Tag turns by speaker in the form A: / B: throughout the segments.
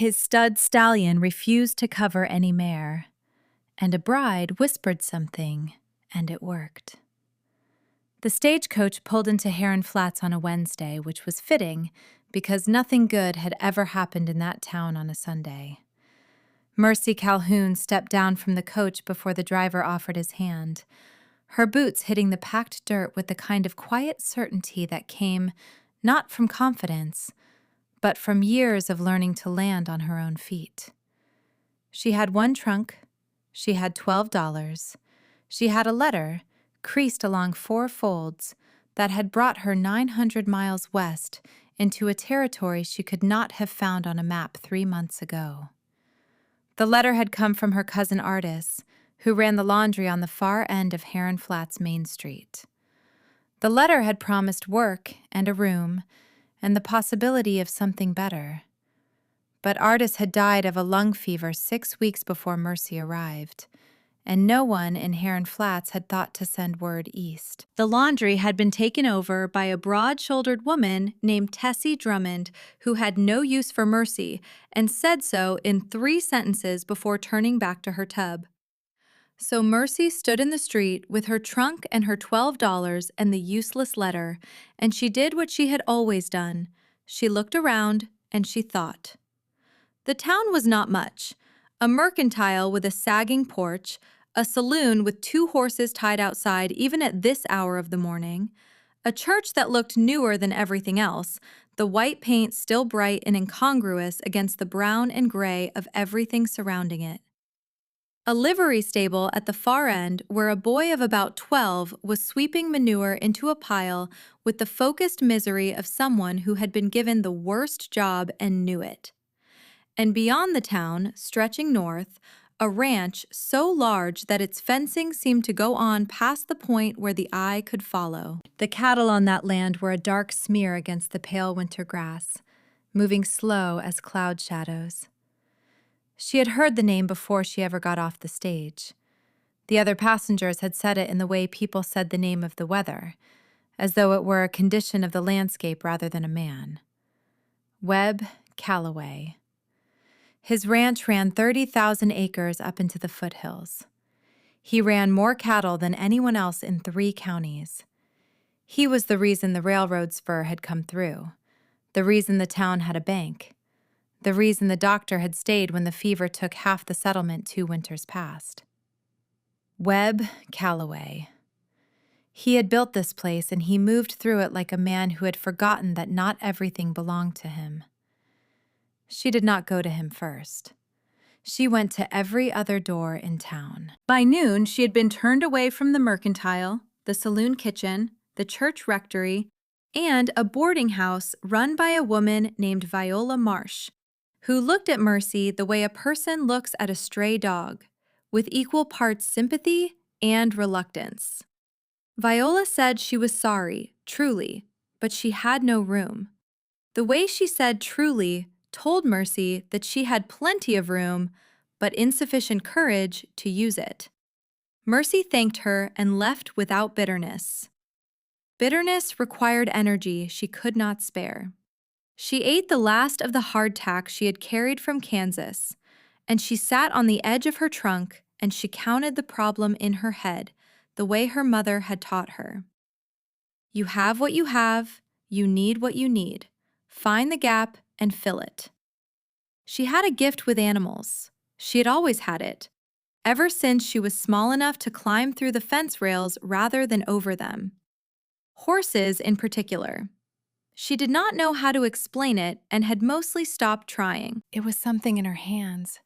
A: His stud Stallion refused to cover any mare, and a bride whispered something, and it worked. The stagecoach pulled into Heron Flats on a Wednesday, which was fitting because nothing good had ever happened in that town on a Sunday. Mercy Calhoun stepped down from the coach before the driver offered his hand, her boots hitting the packed dirt with the kind of quiet certainty that came not from confidence, but from years of learning to land on her own feet. She had one trunk, she had $12, she had a letter, creased along 4 folds, that had brought her 900 miles west into a territory she could not have found on a map 3 months ago. The letter had come from her cousin Artis, who ran the laundry on the far end of Heron Flats Main Street. The letter had promised work and a room and the possibility of something better. But Artis had died of a lung fever 6 weeks before Mercy arrived, and no one in Heron Flats had thought to send word east. The laundry had been taken over by a broad-shouldered woman named Tessie Drummond, who had no use for Mercy and said so in 3 sentences before turning back to her tub. So Mercy stood in the street with her trunk and her $12 and the useless letter, and she did what she had always done. She looked around and she thought. The town was not much. A mercantile with a sagging porch, a saloon with 2 horses tied outside even at this hour of the morning, a church that looked newer than everything else, the white paint still bright and incongruous against the brown and gray of everything surrounding it. A livery stable at the far end where a boy of about 12 was sweeping manure into a pile with the focused misery of someone who had been given the worst job and knew it. And beyond the town, stretching north, a ranch so large that its fencing seemed to go on past the point where the eye could follow. The cattle on that land were a dark smear against the pale winter grass, moving slow as cloud shadows. She had heard the name before she ever got off the stage. The other passengers had said it in the way people said the name of the weather, as though it were a condition of the landscape rather than a man. Webb Calloway. His ranch ran 30,000 acres up into the foothills. He ran more cattle than anyone else in 3 counties. He was the reason the railroad spur had come through, the reason the town had a bank, the reason the doctor had stayed when the fever took half the settlement 2 winters past. Webb Calloway. He had built this place, and he moved through it like a man who had forgotten that not everything belonged to him. She did not go to him first. She went to every other door in town. By noon, she had been turned away from the mercantile, the saloon kitchen, the church rectory, and a boarding house run by a woman named Viola Marsh, who looked at Mercy the way a person looks at a stray dog, with equal parts sympathy and reluctance. Viola said she was sorry, truly, but she had no room. The way she said truly told Mercy that she had plenty of room, but insufficient courage to use it. Mercy thanked her and left without bitterness. Bitterness required energy she could not spare. She ate the last of the hardtack she had carried from Kansas, and she sat on the edge of her trunk and she counted the problem in her head, the way her mother had taught her. You have what you have, you need what you need. Find the gap and fill it. She had a gift with animals. She had always had it, ever since she was small enough to climb through the fence rails rather than over them. Horses in particular. She did not know how to explain it and had mostly stopped trying. It was something in her hands,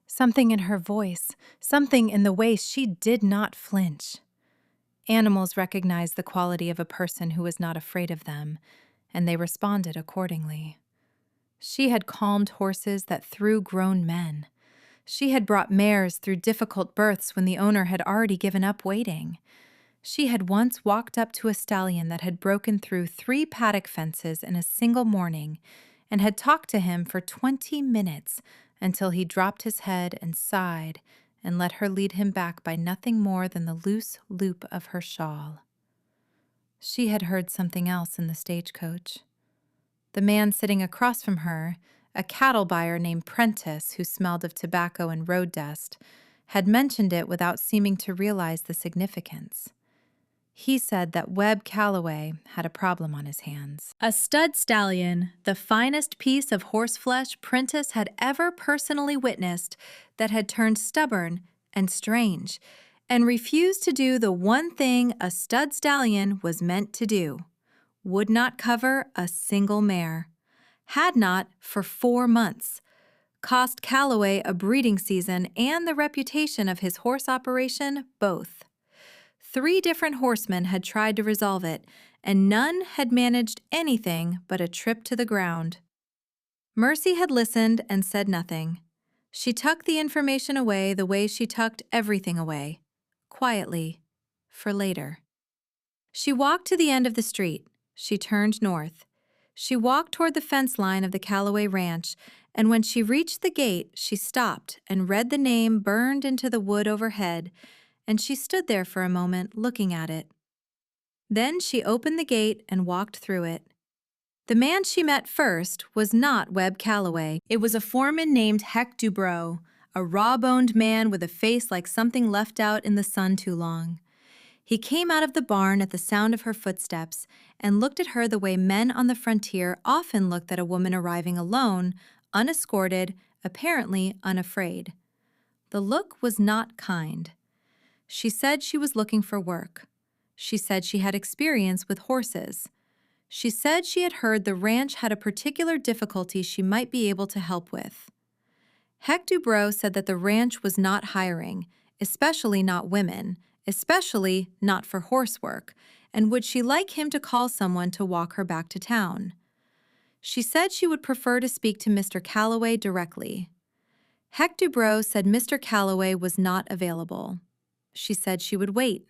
A: something in her voice, something in the way she did not flinch. Animals recognized the quality of a person who was not afraid of them, and they responded accordingly. She had calmed horses that threw grown men. She had brought mares through difficult births when the owner had already given up waiting. She had once walked up to a stallion that had broken through 3 paddock fences in a single morning and had talked to him for 20 minutes until he dropped his head and sighed and let her lead him back by nothing more than the loose loop of her shawl. She had heard something else in the stagecoach. The man sitting across from her, A cattle buyer named Prentice, who smelled of tobacco and road dust, had mentioned it without seeming to realize the significance. He said that Webb Calloway had a problem on his hands. A stud stallion, the finest piece of horseflesh Prentice had ever personally witnessed, that had turned stubborn and strange and refused to do the one thing a stud stallion was meant to do: would not cover a single mare. Had not for 4 months. Cost Calloway a breeding season and the reputation of his horse operation both. 3 different horsemen had tried to resolve it, and none had managed anything but a trip to the ground. Mercy had listened and said nothing. She tucked the information away the way she tucked everything away, quietly, for later. She walked to the end of the street. She turned north. She walked toward the fence line of the Calloway Ranch, and when she reached the gate, she stopped and read the name burned into the wood overhead, and she stood there for a moment looking at it. Then she opened the gate and walked through it. The man she met first was not Webb Calloway. It was a foreman named Heck Dubrow, a raw-boned man with a face like something left out in the sun too long. He came out of the barn at the sound of her footsteps and looked at her the way men on the frontier often looked at a woman arriving alone, unescorted, apparently unafraid. The look was not kind. She said she was looking for work. She said she had experience with horses. She said she had heard the ranch had a particular difficulty she might be able to help with. Heck Dubrow said that the ranch was not hiring, especially not women, especially not for horse work, and would she like him to call someone to walk her back to town. She said she would prefer to speak to Mr. Calloway directly. Heck Dubrow said Mr. Calloway was not available. She said she would wait.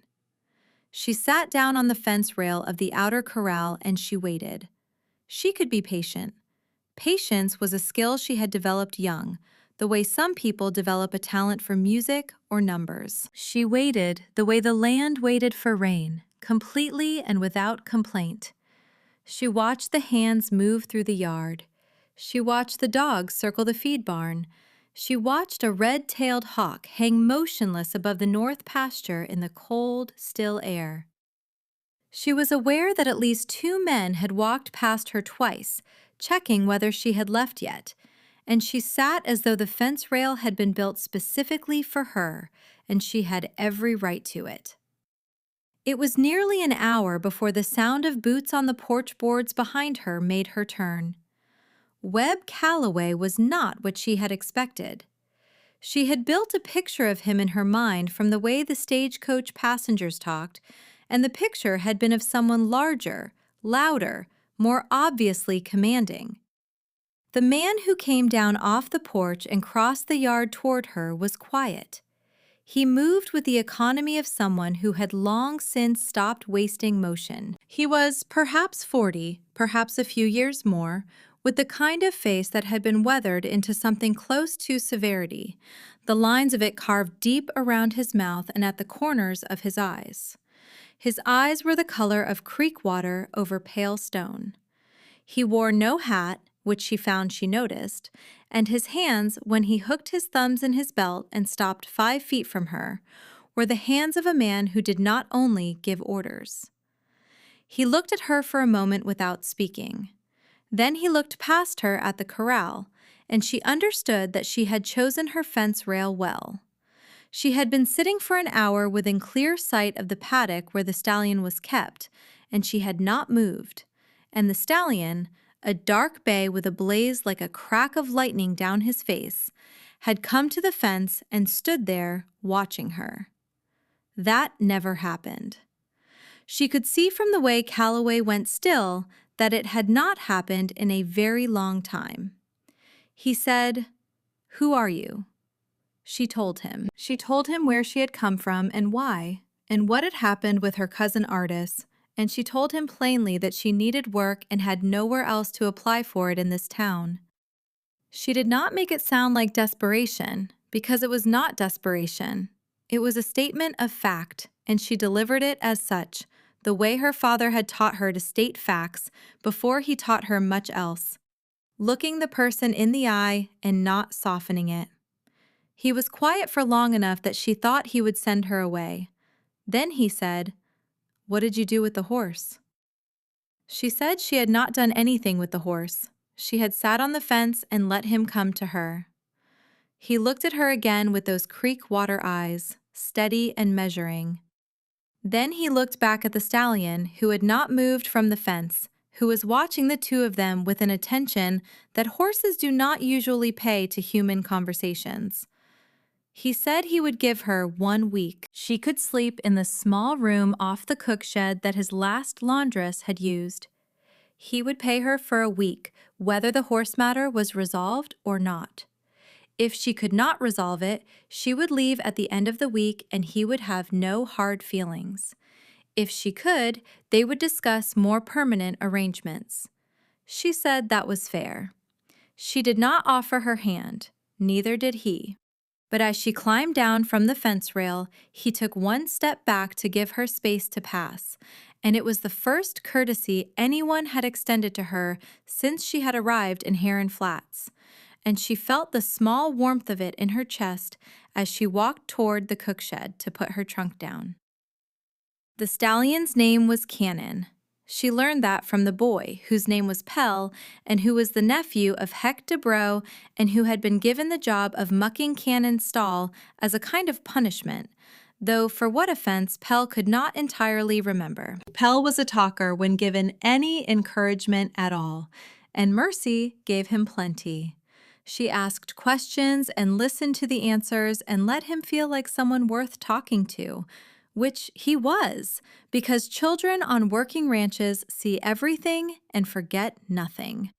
A: She sat down on the fence rail of the outer corral and she waited. She could be patient. Patience was a skill she had developed young, the way some people develop a talent for music or numbers. She waited the way the land waited for rain, completely and without complaint. She watched the hands move through the yard. She watched the dogs circle the feed barn. She watched a red-tailed hawk hang motionless above the north pasture in the cold, still air. She was aware that at least 2 men had walked past her twice, checking whether she had left yet, and she sat as though the fence rail had been built specifically for her, and she had every right to it. It was nearly an hour before the sound of boots on the porch boards behind her made her turn. Webb Calloway was not what she had expected. She had built a picture of him in her mind from the way the stagecoach passengers talked, and the picture had been of someone larger, louder, more obviously commanding. The man who came down off the porch and crossed the yard toward her was quiet. He moved with the economy of someone who had long since stopped wasting motion. He was perhaps 40, perhaps a few years more, with the kind of face that had been weathered into something close to severity, the lines of it carved deep around his mouth and at the corners of his eyes. His eyes were the color of creek water over pale stone. He wore no hat, which she noticed, and his hands, when he hooked his thumbs in his belt and stopped 5 feet from her, were the hands of a man who did not only give orders. He looked at her for a moment without speaking. Then he looked past her at the corral, and she understood that she had chosen her fence rail well. She had been sitting for an hour within clear sight of the paddock where the stallion was kept, and she had not moved, and the stallion, a dark bay with a blaze like a crack of lightning down his face, had come to the fence and stood there watching her. That never happened. She could see from the way Calloway went still that it had not happened in a very long time. He said, "Who are you?" She told him. She told him where she had come from and why, and what had happened with her cousin Artis, and she told him plainly that she needed work and had nowhere else to apply for it in this town. She did not make it sound like desperation, because it was not desperation. It was a statement of fact, and she delivered it as such, the way her father had taught her to state facts before he taught her much else. looking the person in the eye and not softening it. He was quiet for long enough that she thought he would send her away. Then he said, "What did you do with the horse?" She said she had not done anything with the horse. She had sat on the fence and let him come to her. He looked at her again with those creek water eyes, steady and measuring. Then he looked back at the stallion, who had not moved from the fence, who was watching the two of them with an attention that horses do not usually pay to human conversations. He said he would give her 1 week. She could sleep in the small room off the cook shed that his last laundress had used. He would pay her for a week, whether the horse matter was resolved or not. If she could not resolve it, she would leave at the end of the week and he would have no hard feelings. If she could, they would discuss more permanent arrangements. She said that was fair. She did not offer her hand, neither did he. But as she climbed down from the fence rail, he took 1 step back to give her space to pass, and it was the first courtesy anyone had extended to her since she had arrived in Heron Flats, and she felt the small warmth of it in her chest as she walked toward the cook shed to put her trunk down. The stallion's name was Cannon. She learned that from the boy, whose name was Pell, and who was the nephew of Heck DeBro, and who had been given the job of mucking Cannon's stall as a kind of punishment, though for what offense Pell could not entirely remember. Pell was a talker when given any encouragement at all, and Mercy gave him plenty. She asked questions and listened to the answers and let him feel like someone worth talking to, which he was, because children on working ranches see everything and forget nothing.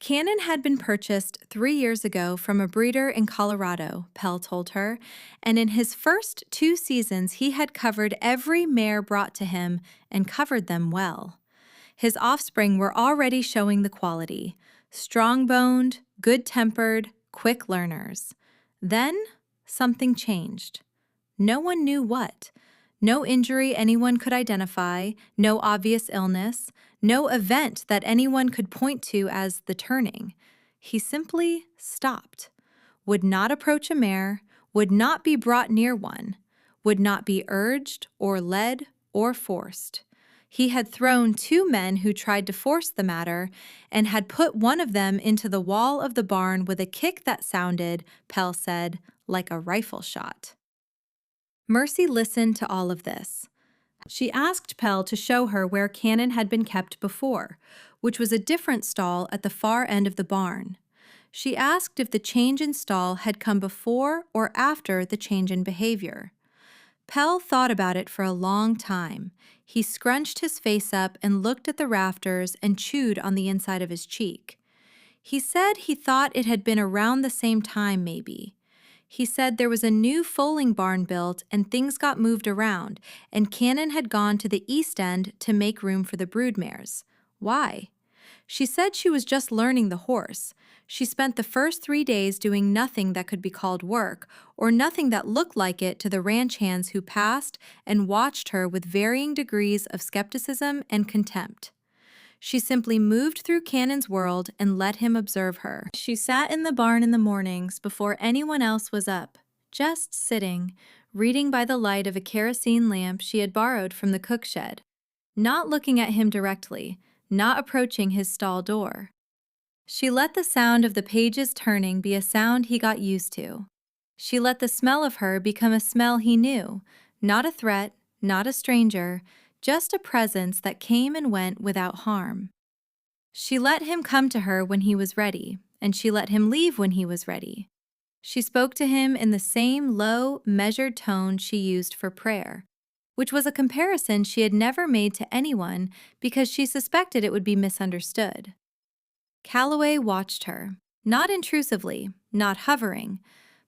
A: Cannon had been purchased 3 years ago from a breeder in Colorado, Pell told her, and in his first 2 seasons he had covered every mare brought to him and covered them well. His offspring were already showing the quality: strong-boned, good-tempered, quick learners. Then something changed. No one knew what. No injury anyone could identify, no obvious illness, no event that anyone could point to as the turning. He simply stopped, would not approach a mare, would not be brought near one, would not be urged or led or forced. He had thrown 2 men who tried to force the matter and had put one of them into the wall of the barn with a kick that sounded, Pell said, like a rifle shot. Mercy listened to all of this. She asked Pell to show her where Cannon had been kept before, which was a different stall at the far end of the barn. She asked if the change in stall had come before or after the change in behavior. Pell thought about it for a long time. He scrunched his face up and looked at the rafters and chewed on the inside of his cheek. He said he thought it had been around the same time, maybe. He said there was a new foaling barn built and things got moved around, and Cannon had gone to the east end to make room for the broodmares. Why? She said she was just learning the horse. She spent the first 3 days doing nothing that could be called work, or nothing that looked like it to the ranch hands who passed and watched her with varying degrees of skepticism and contempt. She simply moved through Cannon's world and let him observe her. She sat in the barn in the mornings before anyone else was up, just sitting, reading by the light of a kerosene lamp she had borrowed from the cook shed, not looking at him directly, not approaching his stall door. She let the sound of the pages turning be a sound he got used to. She let the smell of her become a smell he knew, not a threat, not a stranger, just a presence that came and went without harm. She let him come to her when he was ready, and she let him leave when he was ready. She spoke to him in the same low, measured tone she used for prayer, which was a comparison she had never made to anyone because she suspected it would be misunderstood. Calloway watched her, not intrusively, not hovering,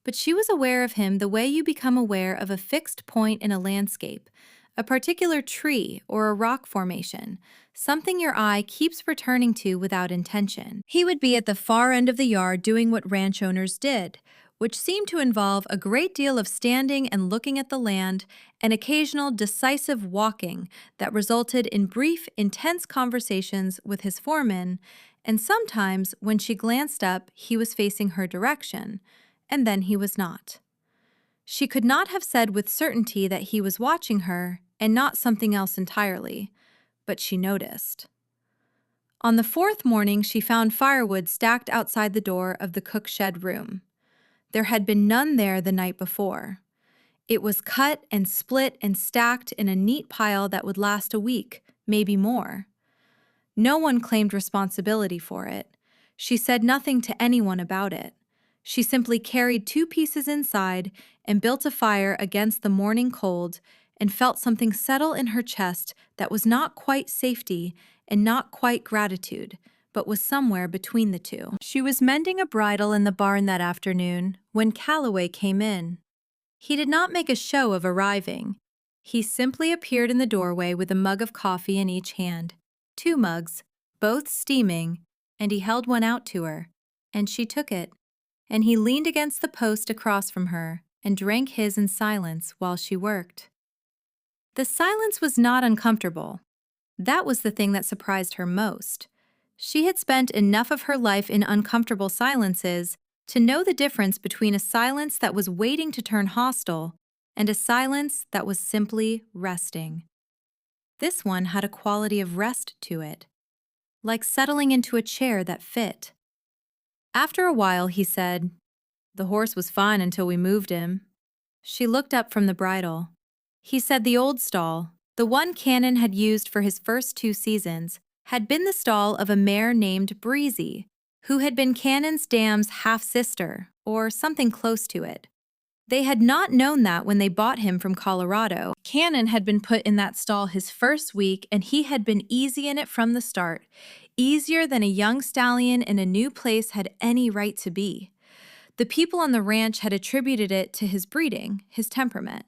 A: but she was aware of him the way you become aware of a fixed point in a landscape, a particular tree or a rock formation, something your eye keeps returning to without intention. He would be at the far end of the yard doing what ranch owners did, which seemed to involve a great deal of standing and looking at the land and occasional decisive walking that resulted in brief, intense conversations with his foreman and sometimes when she glanced up, he was facing her direction, and then he was not. She could not have said with certainty that he was watching her and not something else entirely, but she noticed. On the fourth morning, she found firewood stacked outside the door of the cook shed room. There had been none there the night before. It was cut and split and stacked in a neat pile that would last a week, maybe more. No one claimed responsibility for it. She said nothing to anyone about it. She simply carried 2 pieces inside and built a fire against the morning cold and felt something settle in her chest that was not quite safety and not quite gratitude, but was somewhere between the two. She was mending a bridle in the barn that afternoon when Calloway came in. He did not make a show of arriving. He simply appeared in the doorway with a mug of coffee in each hand, 2 mugs, both steaming, and he held one out to her, and she took it, and he leaned against the post across from her and drank his in silence while she worked. The silence was not uncomfortable. That was the thing that surprised her most. She had spent enough of her life in uncomfortable silences to know the difference between a silence that was waiting to turn hostile and a silence that was simply resting. This one had a quality of rest to it, like settling into a chair that fit. After a while, he said, "The horse was fine until we moved him." She looked up from the bridle. He said the old stall, the one Cannon had used for his first 2 seasons, had been the stall of a mare named Breezy, who had been Cannon's dam's half-sister, or something close to it. They had not known that when they bought him from Colorado. Cannon had been put in that stall his first week, and he had been easy in it from the start, easier than a young stallion in a new place had any right to be. The people on the ranch had attributed it to his breeding, his temperament.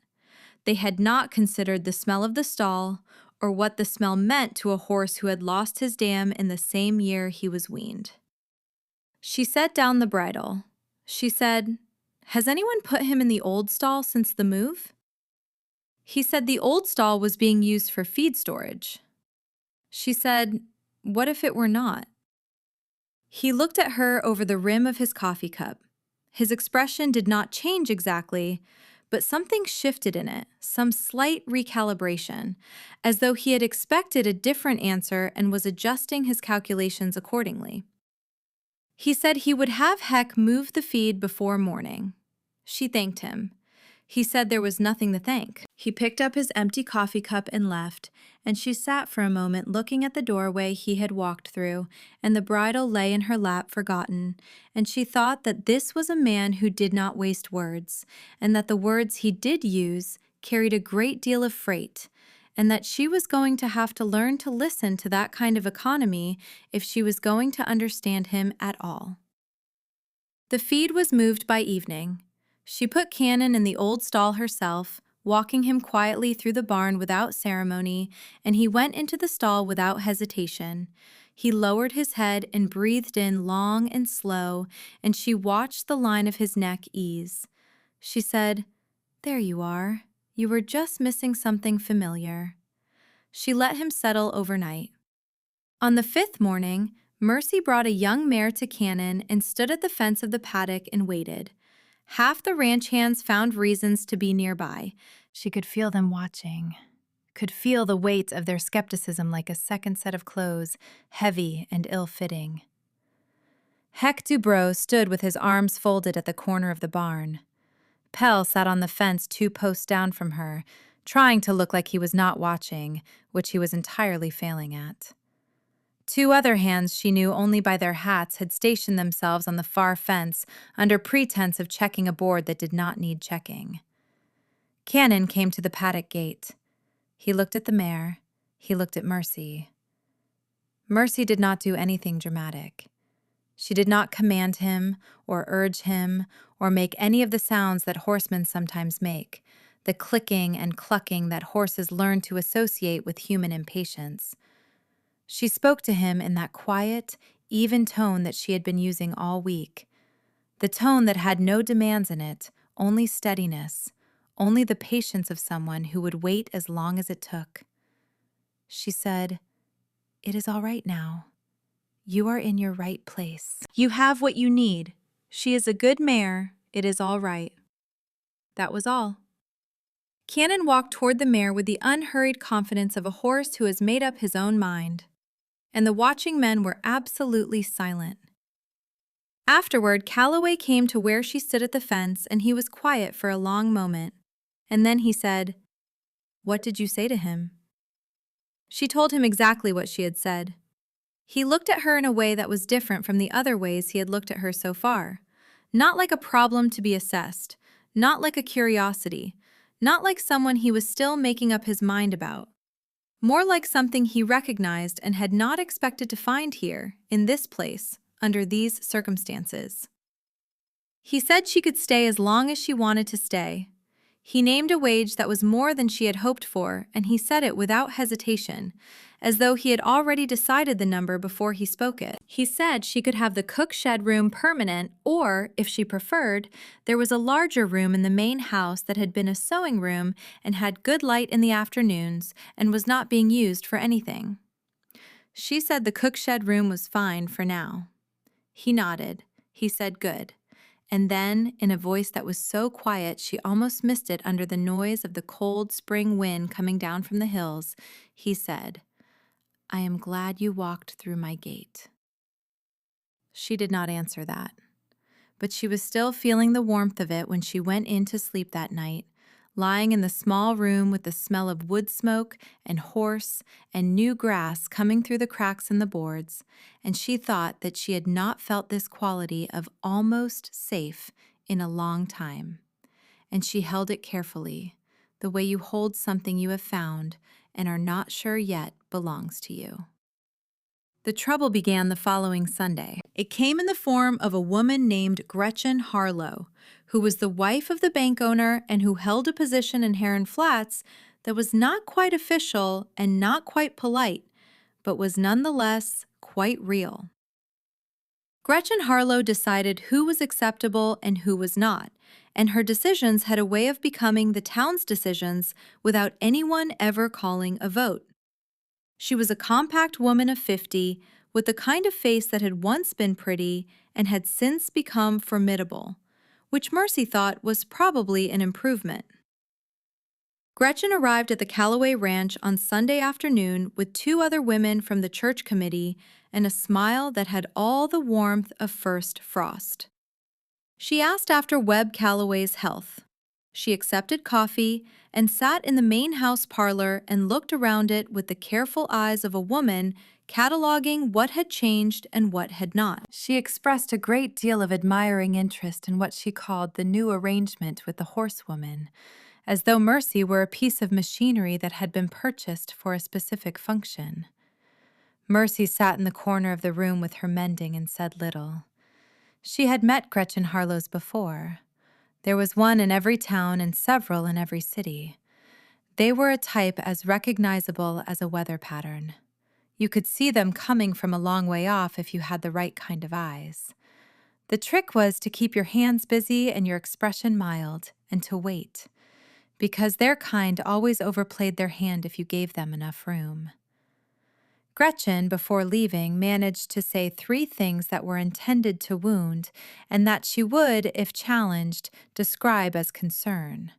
A: They had not considered the smell of the stall or what the smell meant to a horse who had lost his dam in the same year he was weaned. She set down the bridle. She said, "Has anyone put him in the old stall since the move?" He said the old stall was being used for feed storage. She said, "What if it were not?" He looked at her over the rim of his coffee cup. His expression did not change exactly, but something shifted in it, some slight recalibration, as though he had expected a different answer and was adjusting his calculations accordingly. He said he would have Heck move the feed before morning. She thanked him. He said there was nothing to thank. He picked up his empty coffee cup and left, and she sat for a moment looking at the doorway he had walked through, and the bridle lay in her lap forgotten, and she thought that this was a man who did not waste words, and that the words he did use carried a great deal of freight, and that she was going to have to learn to listen to that kind of economy if she was going to understand him at all. The feed was moved by evening. She put Cannon in the old stall herself, walking him quietly through the barn without ceremony, and he went into the stall without hesitation. He lowered his head and breathed in long and slow, and she watched the line of his neck ease. She said, "There you are. You were just missing something familiar." She let him settle overnight. On the 5th morning, Mercy brought a young mare to Cannon and stood at the fence of the paddock and waited. Half the ranch hands found reasons to be nearby. She could feel them watching, could feel the weight of their skepticism like a second set of clothes, heavy and ill-fitting. Heck Dubrow stood with his arms folded at the corner of the barn. Pell sat on the fence 2 posts down from her, trying to look like he was not watching, which he was entirely failing at. 2 other hands she knew only by their hats had stationed themselves on the far fence under pretense of checking a board that did not need checking. Cannon came to the paddock gate. He looked at the mare. He looked at Mercy. Mercy did not do anything dramatic. She did not command him or urge him or make any of the sounds that horsemen sometimes make, the clicking and clucking that horses learn to associate with human impatience. She spoke to him in that quiet, even tone that she had been using all week, the tone that had no demands in it, only steadiness, only the patience of someone who would wait as long as it took. She said, "It is all right now. "You are in your right place. You have what you need. She is a good mare. It is all right." That was all. Cannon walked toward the mare with the unhurried confidence of a horse who has made up his own mind. And the watching men were absolutely silent. Afterward, Calloway came to where she stood at the fence, and he was quiet for a long moment. And then he said, "What did you say to him?" She told him exactly what she had said. He looked at her in a way that was different from the other ways he had looked at her so far. Not like a problem to be assessed, not like a curiosity, not like someone he was still making up his mind about. More like something he recognized and had not expected to find here, in this place, under these circumstances. He said she could stay as long as she wanted to stay. He named a wage that was more than she had hoped for, and he said it without hesitation, as though he had already decided the number before he spoke it. He said she could have the cook shed room permanent, or, if she preferred, there was a larger room in the main house that had been a sewing room and had good light in the afternoons and was not being used for anything. She said the cook shed room was fine for now. He nodded. He said good. And then, in a voice that was so quiet she almost missed it under the noise of the cold spring wind coming down from the hills, he said, "I am glad you walked through my gate." She did not answer that, but she was still feeling the warmth of it when she went in to sleep that night, lying in the small room with the smell of wood smoke and horse and new grass coming through the cracks in the boards, and she thought that she had not felt this quality of almost safe in a long time. And she held it carefully, the way you hold something you have found and are not sure yet belongs to you. The trouble began the following Sunday. It came in the form of a woman named Gretchen Harlow, who was the wife of the bank owner and who held a position in Heron Flats that was not quite official and not quite polite, but was nonetheless quite real. Gretchen Harlow decided who was acceptable and who was not, and her decisions had a way of becoming the town's decisions without anyone ever calling a vote. She was a compact woman of 50, with the kind of face that had once been pretty and had since become formidable, which Mercy thought was probably an improvement. Gretchen arrived at the Calloway Ranch on Sunday afternoon with 2 other women from the church committee and a smile that had all the warmth of first frost. She asked after Webb Calloway's health. She accepted coffee and sat in the main house parlor and looked around it with the careful eyes of a woman cataloging what had changed and what had not. She expressed a great deal of admiring interest in what she called the new arrangement with the horsewoman, as though Mercy were a piece of machinery that had been purchased for a specific function. Mercy sat in the corner of the room with her mending and said little. She had met Gretchen Harlow's before. There was one in every town and several in every city. They were a type as recognizable as a weather pattern. You could see them coming from a long way off if you had the right kind of eyes. The trick was to keep your hands busy and your expression mild, and to wait, because their kind always overplayed their hand if you gave them enough room. Gretchen, before leaving, managed to say 3 things that were intended to wound and that she would, if challenged, describe as concern.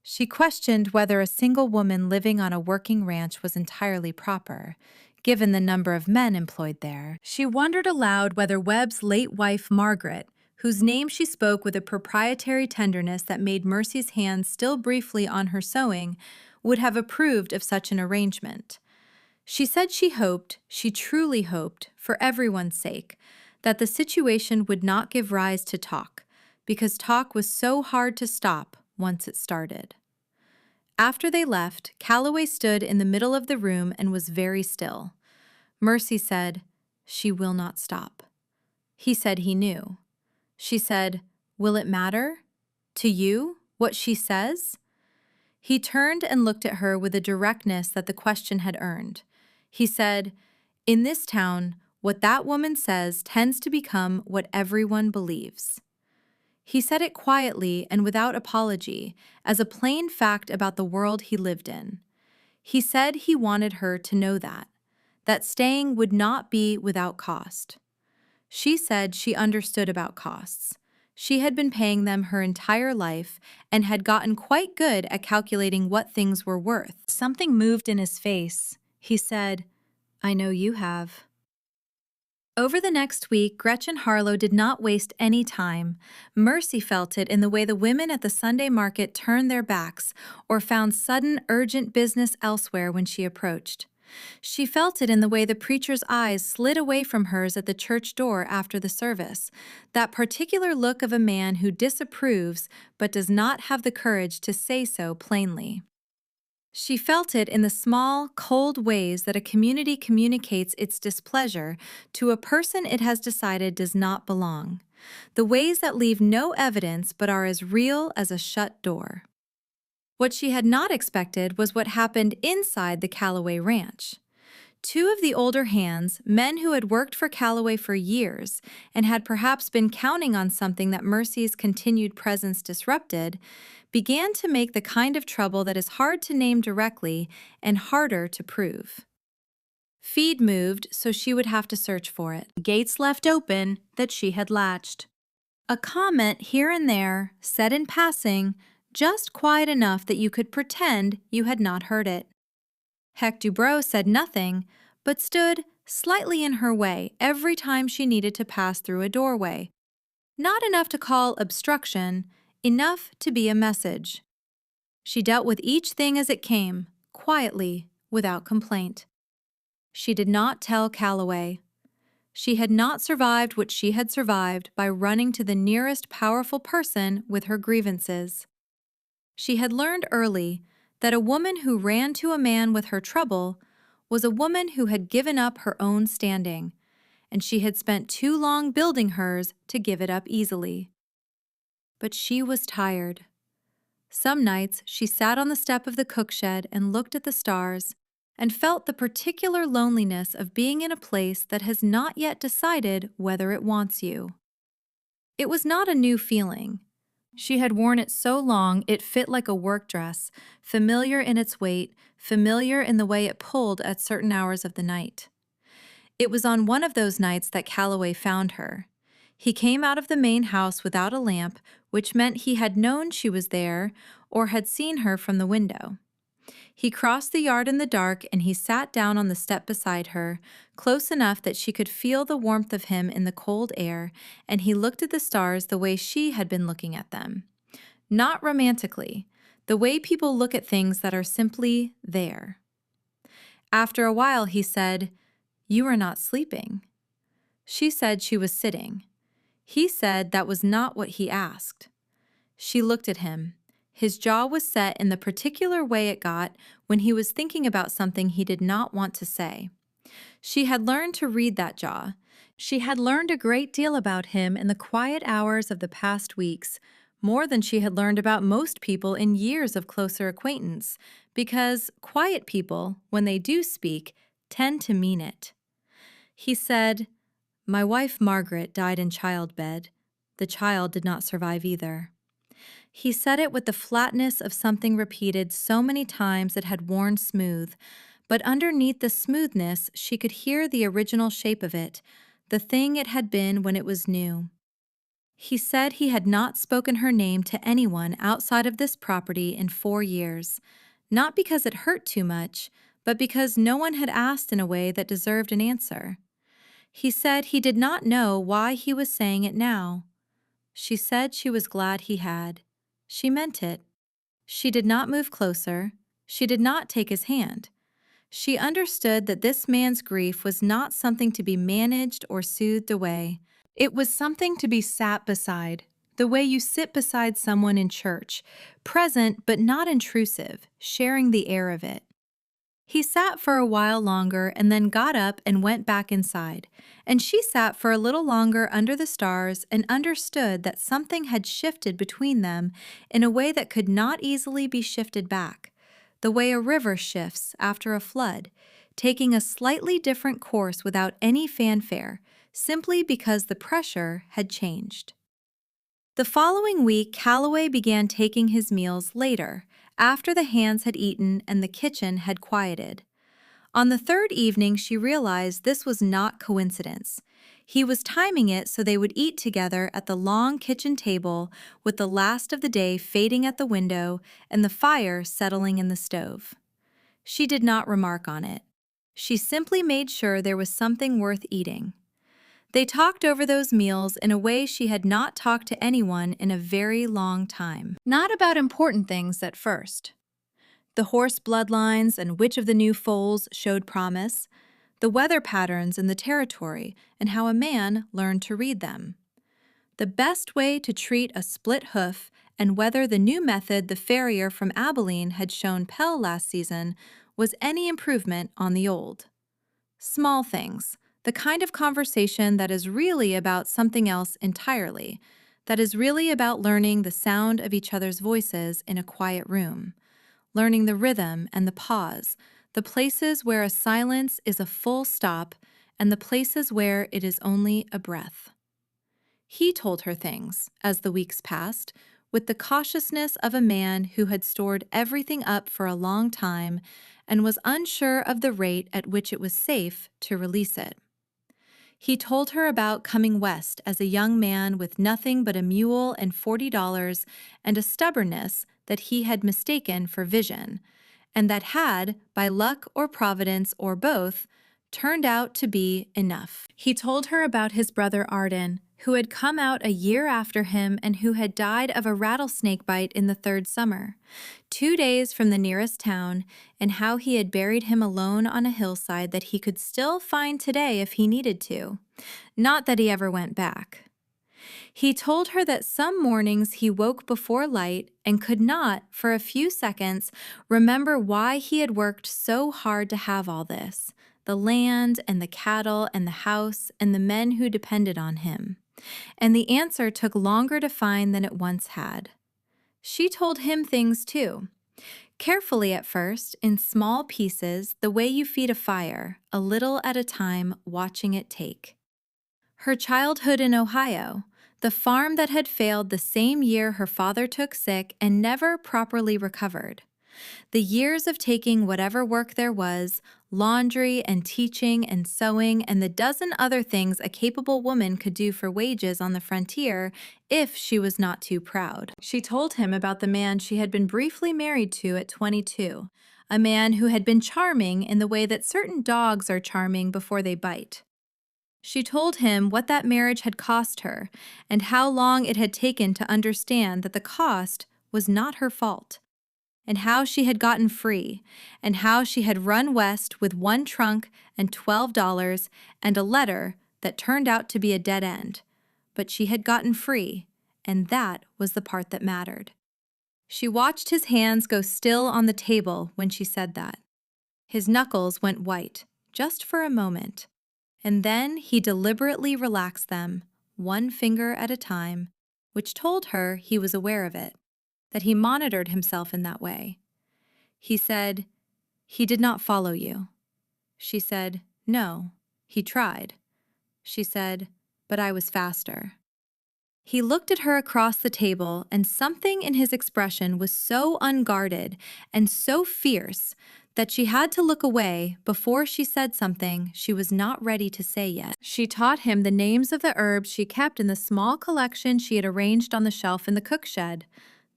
A: She questioned whether a single woman living on a working ranch was entirely proper, given the number of men employed there. She wondered aloud whether Webb's late wife, Margaret, whose name she spoke with a proprietary tenderness that made Mercy's hands still briefly on her sewing, would have approved of such an arrangement. She said she hoped, she truly hoped, for everyone's sake, that the situation would not give rise to talk, because talk was so hard to stop once it started. After they left, Calloway stood in the middle of the room and was very still. Mercy said, "She will not stop." He said he knew. She said, "Will it matter? To you, what she says?" He turned and looked at her with a directness that the question had earned. He said, "In this town, what that woman says tends to become what everyone believes." He said it quietly and without apology, as a plain fact about the world he lived in. He said he wanted her to know that that staying would not be without cost. She said she understood about costs. She had been paying them her entire life and had gotten quite good at calculating what things were worth. Something moved in his face. He said, "I know you have." Over the next week, Gretchen Harlow did not waste any time. Mercy felt it in the way the women at the Sunday market turned their backs or found sudden, urgent business elsewhere when she approached. She felt it in the way the preacher's eyes slid away from hers at the church door after the service, that particular look of a man who disapproves but does not have the courage to say so plainly. She felt it in the small, cold ways that a community communicates its displeasure to a person it has decided does not belong, the ways that leave no evidence but are as real as a shut door. What she had not expected was what happened inside the Calloway ranch. Two of the older hands, men who had worked for Calloway for years and had perhaps been counting on something that Mercy's continued presence disrupted, began to make the kind of trouble that is hard to name directly and harder to prove. Feed moved, so she would have to search for it. Gates left open that she had latched. A comment here and there, said in passing, just quiet enough that you could pretend you had not heard it. Heck Dubrow said nothing, but stood slightly in her way every time she needed to pass through a doorway. Not enough to call obstruction, enough to be a message. She dealt with each thing as it came, quietly, without complaint. She did not tell Calloway. She had not survived what she had survived by running to the nearest powerful person with her grievances. She had learned early that a woman who ran to a man with her trouble was a woman who had given up her own standing, and she had spent too long building hers to give it up easily. But she was tired. Some nights she sat on the step of the cook shed and looked at the stars and felt the particular loneliness of being in a place that has not yet decided whether it wants you. It was not a new feeling. She had worn it so long it fit like a work dress, familiar in its weight, familiar in the way it pulled at certain hours of the night. It was on one of those nights that Calloway found her. He came out of the main house without a lamp, which meant he had known she was there or had seen her from the window. He crossed the yard in the dark and he sat down on the step beside her, close enough that she could feel the warmth of him in the cold air, and he looked at the stars the way she had been looking at them. Not romantically, the way people look at things that are simply there. After a while he said, "You are not sleeping." She said she was sitting. He said that was not what he asked. She looked at him. His jaw was set in the particular way it got when he was thinking about something he did not want to say. She had learned to read that jaw. She had learned a great deal about him in the quiet hours of the past weeks, more than she had learned about most people in years of closer acquaintance, because quiet people, when they do speak, tend to mean it. He said, "My wife Margaret died in childbed. The child did not survive either." He said it with the flatness of something repeated so many times it had worn smooth, but underneath the smoothness she could hear the original shape of it, the thing it had been when it was new. He said he had not spoken her name to anyone outside of this property in 4 years, not because it hurt too much, but because no one had asked in a way that deserved an answer. He said he did not know why he was saying it now. She said she was glad he had. She meant it. She did not move closer. She did not take his hand. She understood that this man's grief was not something to be managed or soothed away. It was something to be sat beside, the way you sit beside someone in church, present but not intrusive, sharing the air of it. He sat for a while longer and then got up and went back inside, and she sat for a little longer under the stars and understood that something had shifted between them in a way that could not easily be shifted back, the way a river shifts after a flood, taking a slightly different course without any fanfare, simply because the pressure had changed. The following week, Calloway began taking his meals later, after the hands had eaten and the kitchen had quieted. On the third evening, she realized this was not coincidence. He was timing it so they would eat together at the long kitchen table with the last of the day fading at the window and the fire settling in the stove. She did not remark on it. She simply made sure there was something worth eating. They talked over those meals in a way she had not talked to anyone in a very long time. Not about important things at first. The horse bloodlines and which of the new foals showed promise, the weather patterns in the territory, and how a man learned to read them. The best way to treat a split hoof and whether the new method the farrier from Abilene had shown Pell last season was any improvement on the old. Small things, the kind of conversation that is really about something else entirely, that is really about learning the sound of each other's voices in a quiet room, learning the rhythm and the pause, the places where a silence is a full stop and the places where it is only a breath. He told her things, as the weeks passed, with the cautiousness of a man who had stored everything up for a long time and was unsure of the rate at which it was safe to release it. He told her about coming west as a young man with nothing but a mule and $40 and a stubbornness that he had mistaken for vision, and that had, by luck or providence or both, turned out to be enough. He told her about his brother Arden, who had come out a year after him and who had died of a rattlesnake bite in the third summer, 2 days from the nearest town, and how he had buried him alone on a hillside that he could still find today if he needed to. Not that he ever went back. He told her that some mornings he woke before light and could not, for a few seconds, remember why he had worked so hard to have all this, the land and the cattle and the house and the men who depended on him. And the answer took longer to find than it once had. She told him things too. Carefully at first, in small pieces, the way you feed a fire, a little at a time, watching it take. Her childhood in Ohio, the farm that had failed the same year her father took sick and never properly recovered. The years of taking whatever work there was, laundry and teaching and sewing and the dozen other things a capable woman could do for wages on the frontier if she was not too proud. She told him about the man she had been briefly married to at 22, a man who had been charming in the way that certain dogs are charming before they bite. She told him what that marriage had cost her and how long it had taken to understand that the cost was not her fault, and how she had gotten free, and how she had run west with one trunk and $12 and a letter that turned out to be a dead end. But she had gotten free, and that was the part that mattered. She watched his hands go still on the table when she said that. His knuckles went white, just for a moment, and then he deliberately relaxed them, one finger at a time, which told her he was aware of it, that he monitored himself in that way. He said, "He did not follow you." She said, "No, he tried." She said, "But I was faster." He looked at her across the table, and something in his expression was so unguarded and so fierce that she had to look away before she said something she was not ready to say yet. She taught him the names of the herbs she kept in the small collection she had arranged on the shelf in the cook shed,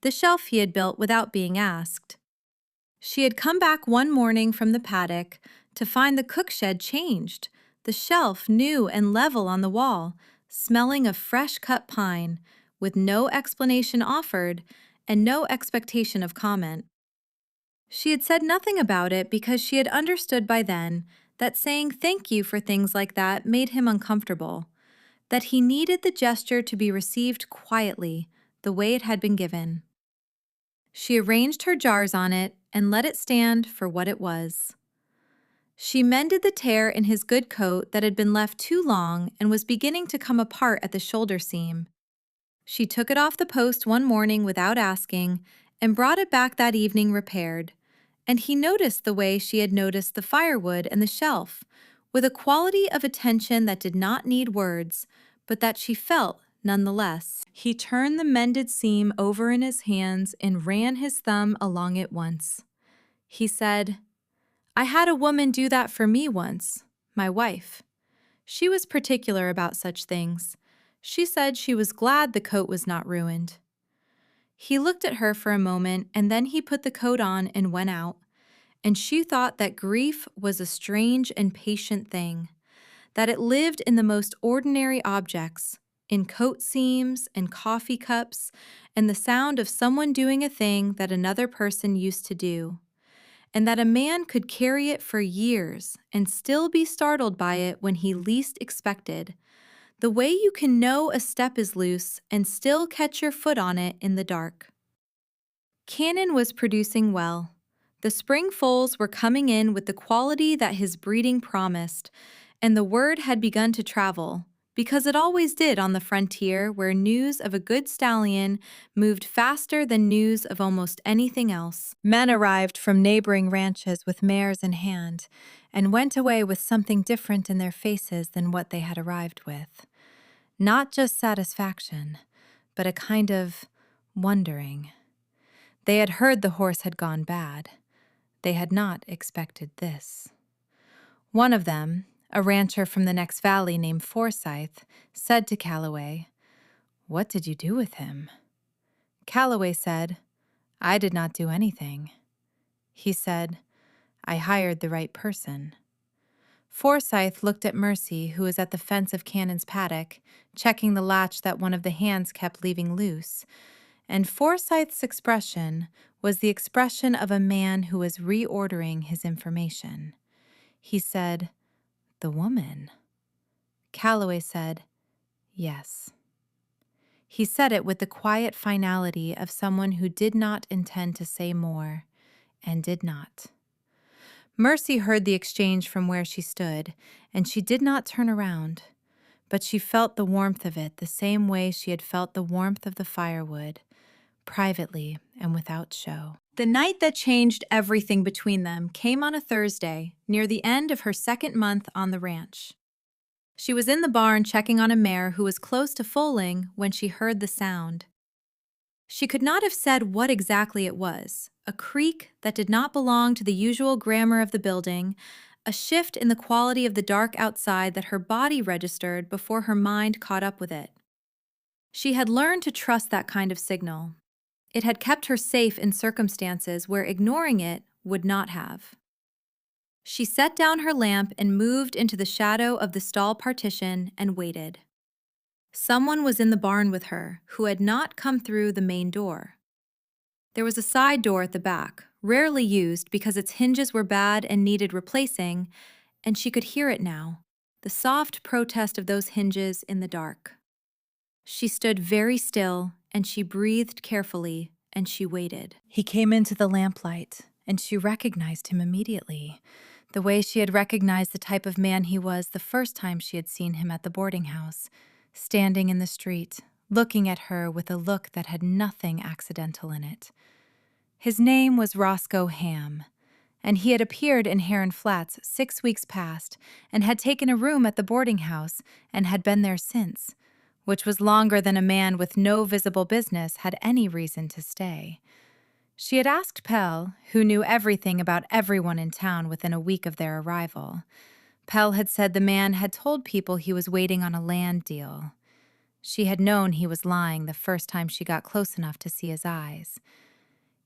A: the shelf he had built without being asked. She had come back one morning from the paddock to find the cook shed changed, the shelf new and level on the wall, smelling of fresh-cut pine, with no explanation offered and no expectation of comment. She had said nothing about it because she had understood by then that saying thank you for things like that made him uncomfortable, that he needed the gesture to be received quietly, the way it had been given. She arranged her jars on it and let it stand for what it was. She mended the tear in his good coat that had been left too long and was beginning to come apart at the shoulder seam. She took it off the post one morning without asking and brought it back that evening repaired, and he noticed the way she had noticed the firewood and the shelf, with a quality of attention that did not need words, but that she felt nonetheless. He turned the mended seam over in his hands and ran his thumb along it once. He said, I had a woman do that for me once, my wife. She was particular about such things. She said she was glad the coat was not ruined. He looked at her for a moment, and then he put the coat on and went out, and she thought that grief was a strange and patient thing, that it lived in the most ordinary objects, in coat seams and coffee cups, and the sound of someone doing a thing that another person used to do, and that a man could carry it for years and still be startled by it when he least expected, the way you can know a step is loose and still catch your foot on it in the dark. Cannon was producing well. The spring foals were coming in with the quality that his breeding promised, and the word had begun to travel, because it always did on the frontier where news of a good stallion moved faster than news of almost anything else. Men arrived from neighboring ranches with mares in hand, and went away with something different in their faces than what they had arrived with. Not just satisfaction, but a kind of wondering. They had heard the horse had gone bad. They had not expected this. One of them, a rancher from the next valley named Forsyth, said to Calloway, "What did you do with him?" Calloway said, "I did not do anything." He said, "I hired the right person." Forsyth looked at Mercy, who was at the fence of Cannon's paddock, checking the latch that one of the hands kept leaving loose, and Forsyth's expression was the expression of a man who was reordering his information. He said, "The woman." Calloway said, "Yes." He said it with the quiet finality of someone who did not intend to say more, and did not. Mercy heard the exchange from where she stood, and she did not turn around, but she felt the warmth of it the same way she had felt the warmth of the firewood, privately and without show. The night that changed everything between them came on a Thursday, near the end of her second month on the ranch. She was in the barn checking on a mare who was close to foaling when she heard the sound. She could not have said what exactly it was, a creak that did not belong to the usual grammar of the building, a shift in the quality of the dark outside that her body registered before her mind caught up with it. She had learned to trust that kind of signal. It had kept her safe in circumstances where ignoring it would not have. She set down her lamp and moved into the shadow of the stall partition and waited. Someone was in the barn with her who had not come through the main door. There was a side door at the back, rarely used because its hinges were bad and needed replacing, and she could hear it now, the soft protest of those hinges in the dark. She stood very still, and she breathed carefully, and she waited. He came into the lamplight, and she recognized him immediately, the way she had recognized the type of man he was the first time she had seen him at the boarding house, standing in the street, looking at her with a look that had nothing accidental in it. His name was Roscoe Ham, and he had appeared in Heron Flats 6 weeks past and had taken a room at the boarding house and had been there since, which was longer than a man with no visible business had any reason to stay. She had asked Pell, who knew everything about everyone in town within a week of their arrival. Pell had said the man had told people he was waiting on a land deal. She had known he was lying the first time she got close enough to see his eyes.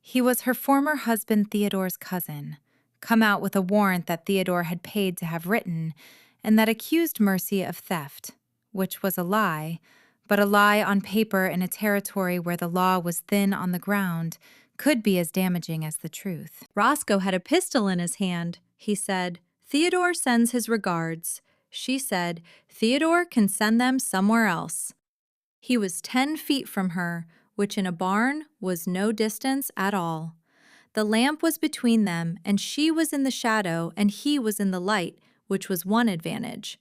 A: He was her former husband Theodore's cousin, come out with a warrant that Theodore had paid to have written, and that accused Mercy of theft, which was a lie, but a lie on paper in a territory where the law was thin on the ground could be as damaging as the truth. Roscoe had a pistol in his hand. He said, "Theodore sends his regards." She said, "Theodore can send them somewhere else." He was 10 feet from her, which in a barn was no distance at all. The lamp was between them, and she was in the shadow and he was in the light, which was one advantage.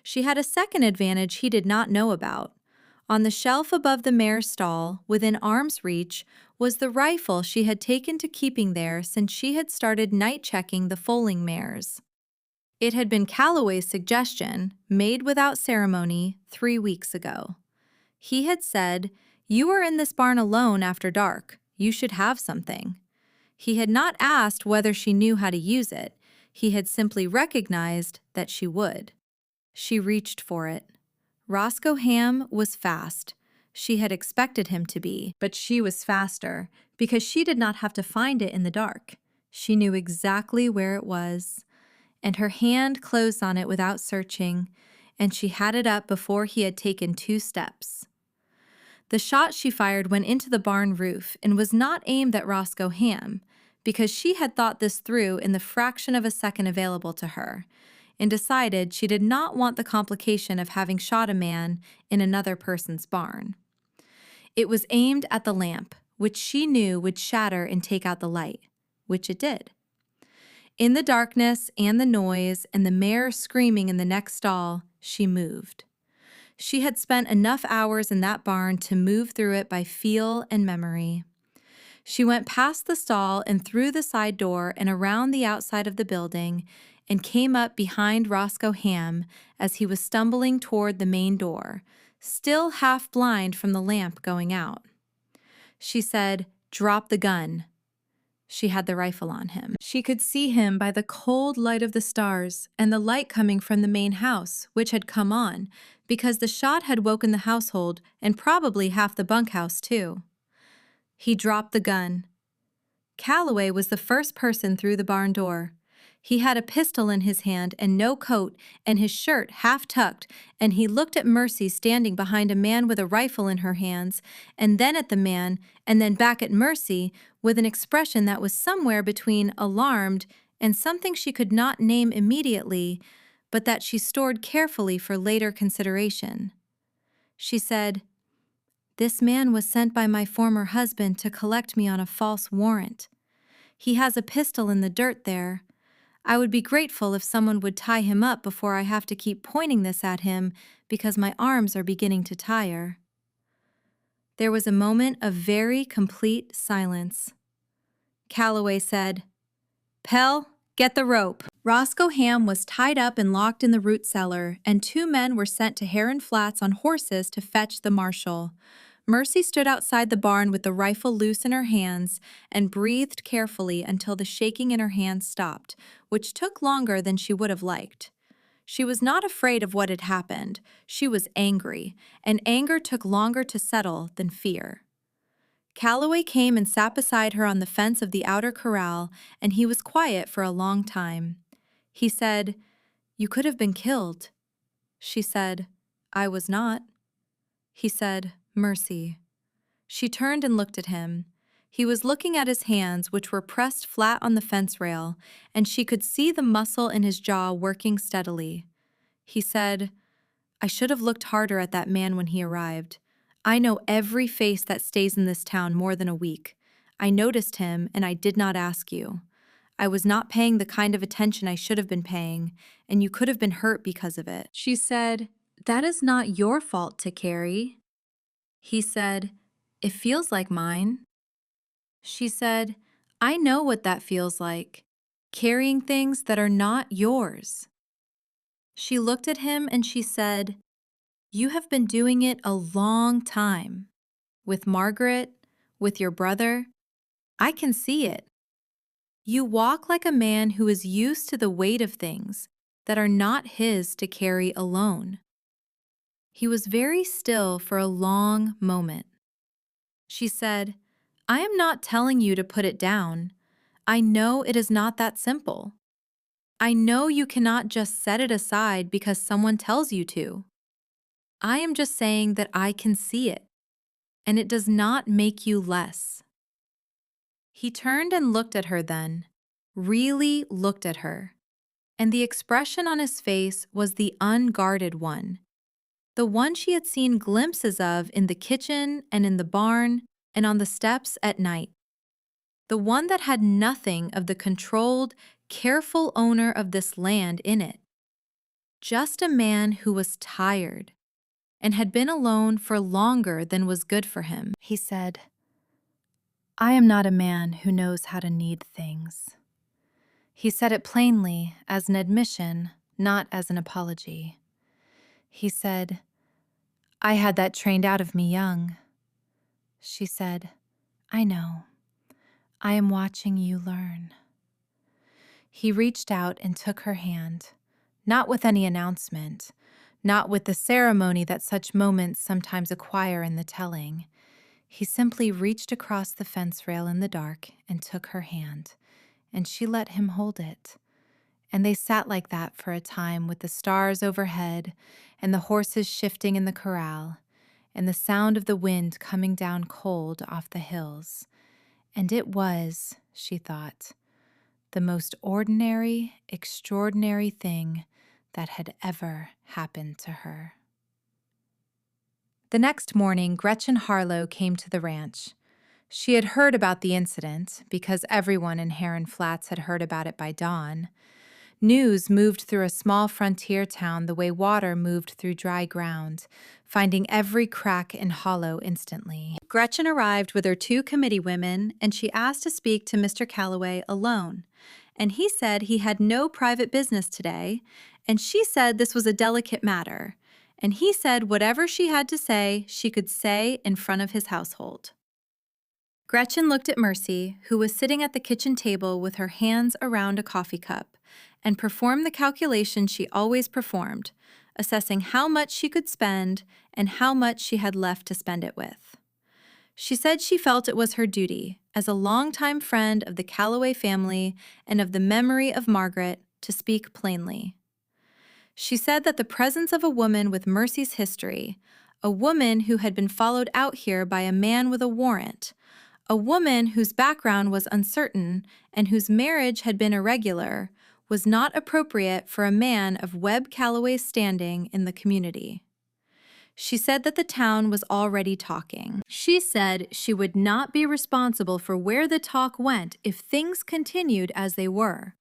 A: She had a second advantage he did not know about. On the shelf above the mare's stall, within arm's reach, was the rifle she had taken to keeping there since she had started night-checking the foaling mares. It had been Calloway's suggestion, made without ceremony, 3 weeks ago. He had said, "You are in this barn alone after dark. You should have something." He had not asked whether she knew how to use it. He had simply recognized that she would. She reached for it. Roscoe Ham was fast. She had expected him to be, but she was faster because she did not have to find it in the dark. She knew exactly where it was, and her hand closed on it without searching, and she had it up before he had taken 2 steps. The shot she fired went into the barn roof and was not aimed at Roscoe Ham, because she had thought this through in the fraction of a second available to her, and decided she did not want the complication of having shot a man in another person's barn. It was aimed at the lamp, which she knew would shatter and take out the light, which it did. In the darkness and the noise and the mare screaming in the next stall, she moved. She had spent enough hours in that barn to move through it by feel and memory. She went past the stall and through the side door and around the outside of the building and came up behind Roscoe Ham as he was stumbling toward the main door, still half blind from the lamp going out. She said, "Drop the gun." She had the rifle on him. She could see him by the cold light of the stars and the light coming from the main house, which had come on, because the shot had woken the household and probably half the bunkhouse too. He dropped the gun. Calloway was the first person through the barn door. He had a pistol in his hand and no coat and his shirt half tucked, and he looked at Mercy standing behind a man with a rifle in her hands, and then at the man, and then back at Mercy with an expression that was somewhere between alarmed and something she could not name immediately, but that she stored carefully for later consideration. She said, "This man was sent by my former husband to collect me on a false warrant. He has a pistol in the dirt there. I would be grateful if someone would tie him up before I have to keep pointing this at him because my arms are beginning to tire." There was a moment of very complete silence. Calloway said, "Pell, get the rope." Roscoe Ham was tied up and locked in the root cellar, and 2 men were sent to Heron Flats on horses to fetch the marshal. Mercy stood outside the barn with the rifle loose in her hands and breathed carefully until the shaking in her hands stopped, which took longer than she would have liked. She was not afraid of what had happened. She was angry, and anger took longer to settle than fear. Calloway came and sat beside her on the fence of the outer corral, and he was quiet for a long time. He said, "You could have been killed." She said, "I was not." He said, "Mercy." She turned and looked at him. He was looking at his hands, which were pressed flat on the fence rail, and she could see the muscle in his jaw working steadily. He said, "I should have looked harder at that man when he arrived. I know every face that stays in this town more than a week. I noticed him, and I did not ask you. I was not paying the kind of attention I should have been paying, and you could have been hurt because of it." She said, "That is not your fault to carry." He said, "It feels like mine." She said, "I know what that feels like, carrying things that are not yours." She looked at him and she said, "You have been doing it a long time. With Margaret, with your brother. I can see it. You walk like a man who is used to the weight of things that are not his to carry alone." He was very still for a long moment. She said, "I am not telling you to put it down. I know it is not that simple. I know you cannot just set it aside because someone tells you to. I am just saying that I can see it, and it does not make you less." He turned and looked at her then, really looked at her, and the expression on his face was the unguarded one, the one she had seen glimpses of in the kitchen and in the barn and on the steps at night, the one that had nothing of the controlled, careful owner of this land in it. Just a man who was tired and had been alone for longer than was good for him. He said, "I am not a man who knows how to need things." He said it plainly as an admission, not as an apology. He said, "I had that trained out of me young." She said, "I know. I am watching you learn." He reached out and took her hand, not with any announcement, not with the ceremony that such moments sometimes acquire in the telling. He simply reached across the fence rail in the dark and took her hand, and she let him hold it. And they sat like that for a time with the stars overhead and the horses shifting in the corral and the sound of the wind coming down cold off the hills. And it was, she thought, the most ordinary, extraordinary thing that had ever happened to her. The next morning, Gretchen Harlow came to the ranch. She had heard about the incident because everyone in Heron Flats had heard about it by dawn. News moved through a small frontier town the way water moved through dry ground, finding every crack and hollow instantly. Gretchen arrived with her 2 committee women, and she asked to speak to Mr. Calloway alone. And he said he had no private business today, and she said this was a delicate matter. And he said whatever she had to say, she could say in front of his household. Gretchen looked at Mercy, who was sitting at the kitchen table with her hands around a coffee cup, and performed the calculation she always performed, assessing how much she could spend and how much she had left to spend it with. She said she felt it was her duty, as a longtime friend of the Calloway family and of the memory of Margaret, to speak plainly. She said that the presence of a woman with Mercy's history, a woman who had been followed out here by a man with a warrant, a woman whose background was uncertain and whose marriage had been irregular, was not appropriate for a man of Webb Calloway's standing in the community. She said that the town was already talking. She said she would not be responsible for where the talk went if things continued as they were.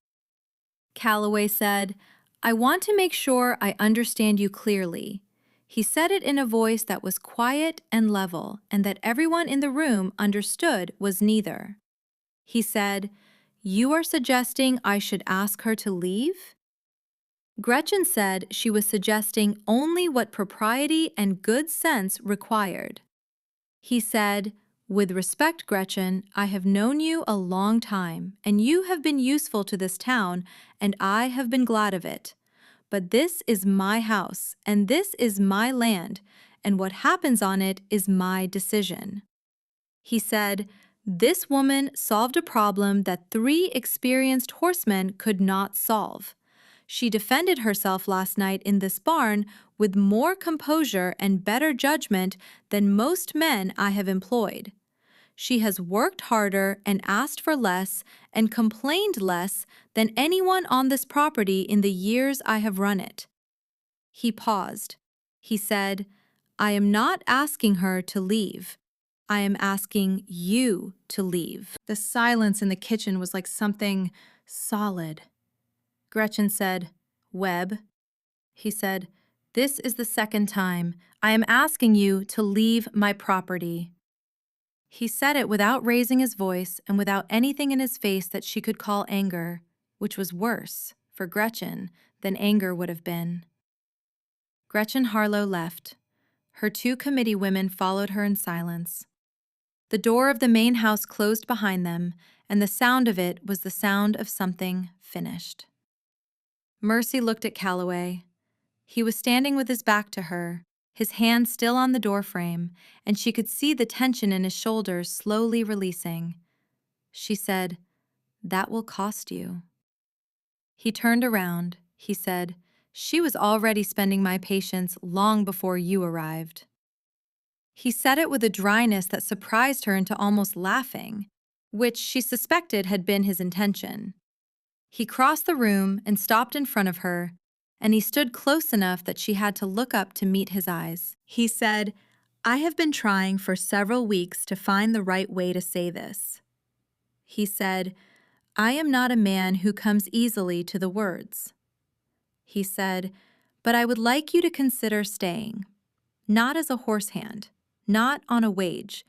A: Calloway said, "I want to make sure I understand you clearly." He said it in a voice that was quiet and level, and that everyone in the room understood was neither. He said, "You are suggesting I should ask her to leave?" Gretchen said she was suggesting only what propriety and good sense required. He said, "With respect, Gretchen, I have known you a long time, and you have been useful to this town, and I have been glad of it. But this is my house, and this is my land, and what happens on it is my decision." He said, "This woman solved a problem that 3 experienced horsemen could not solve. She defended herself last night in this barn with more composure and better judgment than most men I have employed. She has worked harder and asked for less and complained less than anyone on this property in the years I have run it." He paused. He said, "I am not asking her to leave. I am asking you to leave." The silence in the kitchen was like something solid. Gretchen said, "Webb." He said, "This is the second time. I am asking you to leave my property." He said it without raising his voice and without anything in his face that she could call anger, which was worse, for Gretchen, than anger would have been. Gretchen Harlow left. Her 2 committee women followed her in silence. The door of the main house closed behind them, and the sound of it was the sound of something finished. Mercy looked at Calloway. He was standing with his back to her, his hand still on the doorframe, and she could see the tension in his shoulders slowly releasing. She said, "That will cost you." He turned around. He said, "She was already spending my patience long before you arrived." He said it with a dryness that surprised her into almost laughing, which she suspected had been his intention. He crossed the room and stopped in front of her, and he stood close enough that she had to look up to meet his eyes. He said, "I have been trying for several weeks to find the right way to say this." He said, "I am not a man who comes easily to the words." He said, "But I would like you to consider staying, not as a horse hand, not on a wage,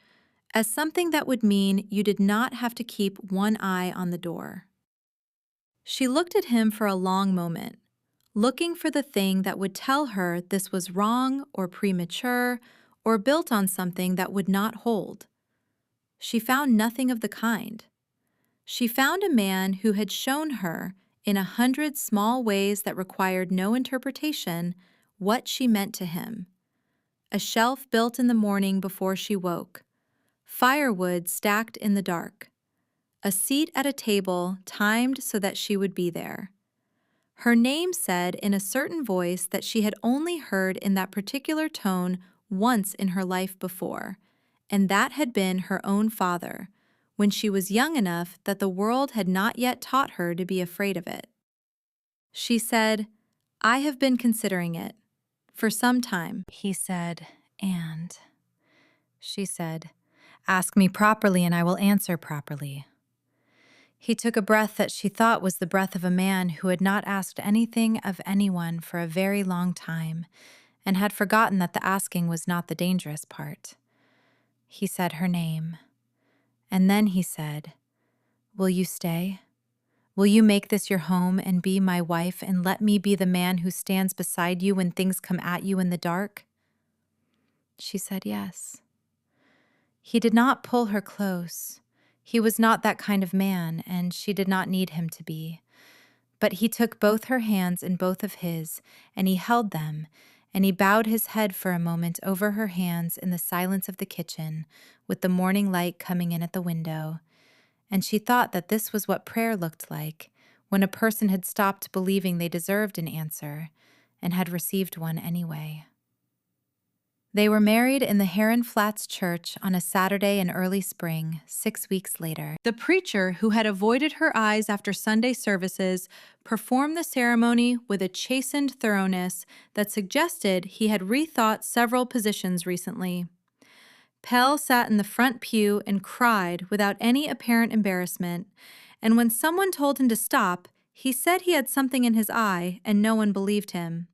A: as something that would mean you did not have to keep one eye on the door." She looked at him for a long moment, looking for the thing that would tell her this was wrong or premature or built on something that would not hold. She found nothing of the kind. She found a man who had shown her, in 100 small ways that required no interpretation, what she meant to him. A shelf built in the morning before she woke, firewood stacked in the dark, a seat at a table timed so that she would be there. Her name said in a certain voice that she had only heard in that particular tone once in her life before, and that had been her own father, when she was young enough that the world had not yet taught her to be afraid of it. She said, "I have been considering it. For some time," he said, "and..." She said, "Ask me properly and I will answer properly." He took a breath that she thought was the breath of a man who had not asked anything of anyone for a very long time and had forgotten that the asking was not the dangerous part. He said her name. And then he said, "Will you stay? Will you make this your home and be my wife and let me be the man who stands beside you when things come at you in the dark?" She said yes. He did not pull her close. He was not that kind of man, and she did not need him to be. But he took both her hands in both of his, and he held them, and he bowed his head for a moment over her hands in the silence of the kitchen, with the morning light coming in at the window. And she thought that this was what prayer looked like, when a person had stopped believing they deserved an answer, and had received one anyway. They were married in the Heron Flats church on a Saturday in early spring, 6 weeks later. The preacher, who had avoided her eyes after Sunday services, performed the ceremony with a chastened thoroughness that suggested he had rethought several positions recently. Pell sat in the front pew and cried without any apparent embarrassment, and when someone told him to stop, he said he had something in his eye, and no one believed him.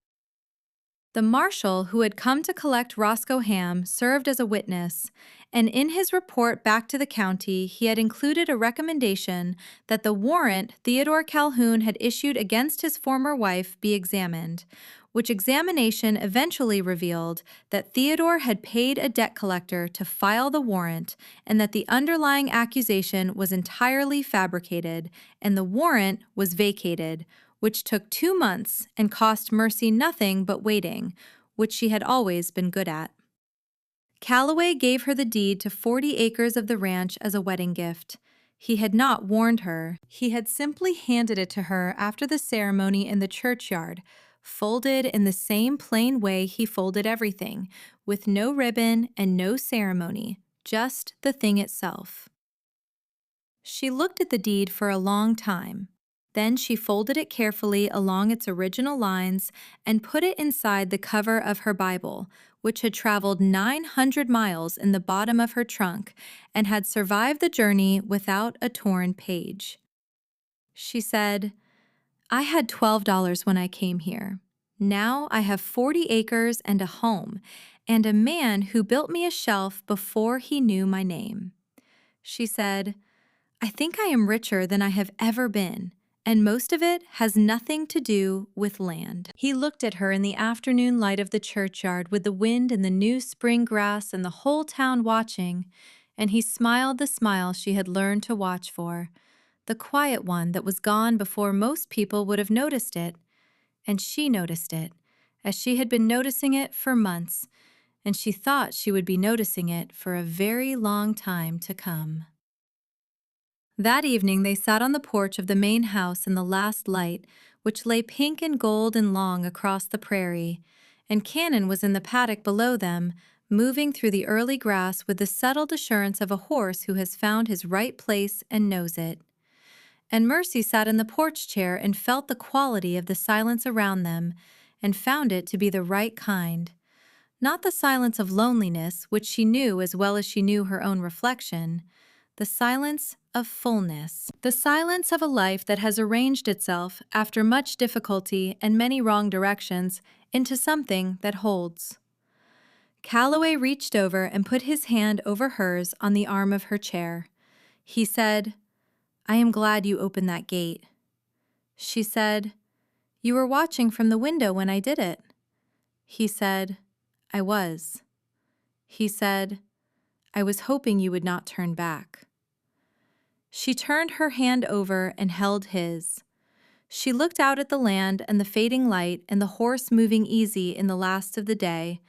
A: The marshal who had come to collect Roscoe Ham served as a witness, and in his report back to the county, he had included a recommendation that the warrant Theodore Calhoun had issued against his former wife be examined, which examination eventually revealed that Theodore had paid a debt collector to file the warrant and that the underlying accusation was entirely fabricated, and the warrant was vacated, which took 2 months and cost Mercy nothing but waiting, which she had always been good at. Calloway gave her the deed to 40 acres of the ranch as a wedding gift. He had not warned her. He had simply handed it to her after the ceremony in the churchyard, folded in the same plain way he folded everything, with no ribbon and no ceremony, just the thing itself. She looked at the deed for a long time. Then she folded it carefully along its original lines and put it inside the cover of her Bible, which had traveled 900 miles in the bottom of her trunk and had survived the journey without a torn page. She said, "I had $12 when I came here. Now I have 40 acres and a home, and a man who built me a shelf before he knew my name." She said, "I think I am richer than I have ever been, and most of it has nothing to do with land." He looked at her in the afternoon light of the churchyard with the wind and the new spring grass and the whole town watching, and he smiled the smile she had learned to watch for, the quiet one that was gone before most people would have noticed it. And she noticed it, as she had been noticing it for months, and she thought she would be noticing it for a very long time to come. That evening they sat on the porch of the main house in the last light, which lay pink and gold and long across the prairie, and Cannon was in the paddock below them, moving through the early grass with the settled assurance of a horse who has found his right place and knows it. And Mercy sat in the porch chair and felt the quality of the silence around them, and found it to be the right kind. Not the silence of loneliness, which she knew as well as she knew her own reflection, the silence of fullness, the silence of a life that has arranged itself, after much difficulty and many wrong directions, into something that holds. Calloway reached over and put his hand over hers on the arm of her chair. He said, "I am glad you opened that gate." She said, "You were watching from the window when I did it." He said, "I was." He said, "I was hoping you would not turn back." She turned her hand over and held his. She looked out at the land and the fading light and the horse moving easy in the last of the day,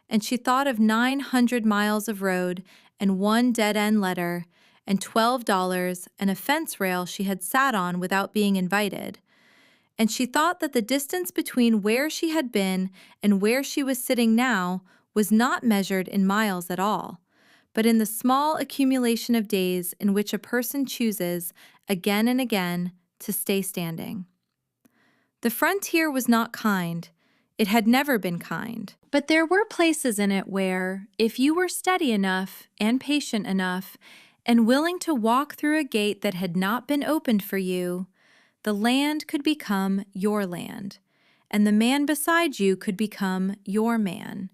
A: and she thought of 900 miles of road and one dead-end letter and $12 and a fence rail she had sat on without being invited. And she thought that the distance between where she had been and where she was sitting now was not measured in miles at all, but in the small accumulation of days in which a person chooses, again and again, to stay standing. The frontier was not kind. It had never been kind. But there were places in it where, if you were steady enough and patient enough and willing to walk through a gate that had not been opened for you, the land could become your land, and the man beside you could become your man,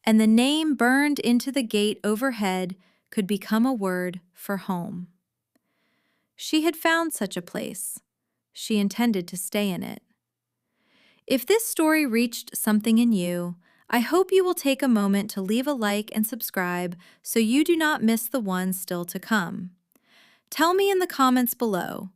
A: and the name burned into the gate overhead could become a word for home. She had found such a place. She intended to stay in it. If this story reached something in you, I hope you will take a moment to leave a like and subscribe so you do not miss the ones still to come. Tell me in the comments below,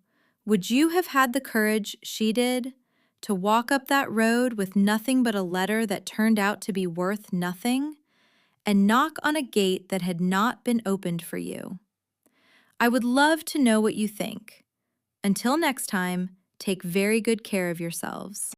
A: would you have had the courage she did to walk up that road with nothing but a letter that turned out to be worth nothing and knock on a gate that had not been opened for you? I would love to know what you think. Until next time, take very good care of yourselves.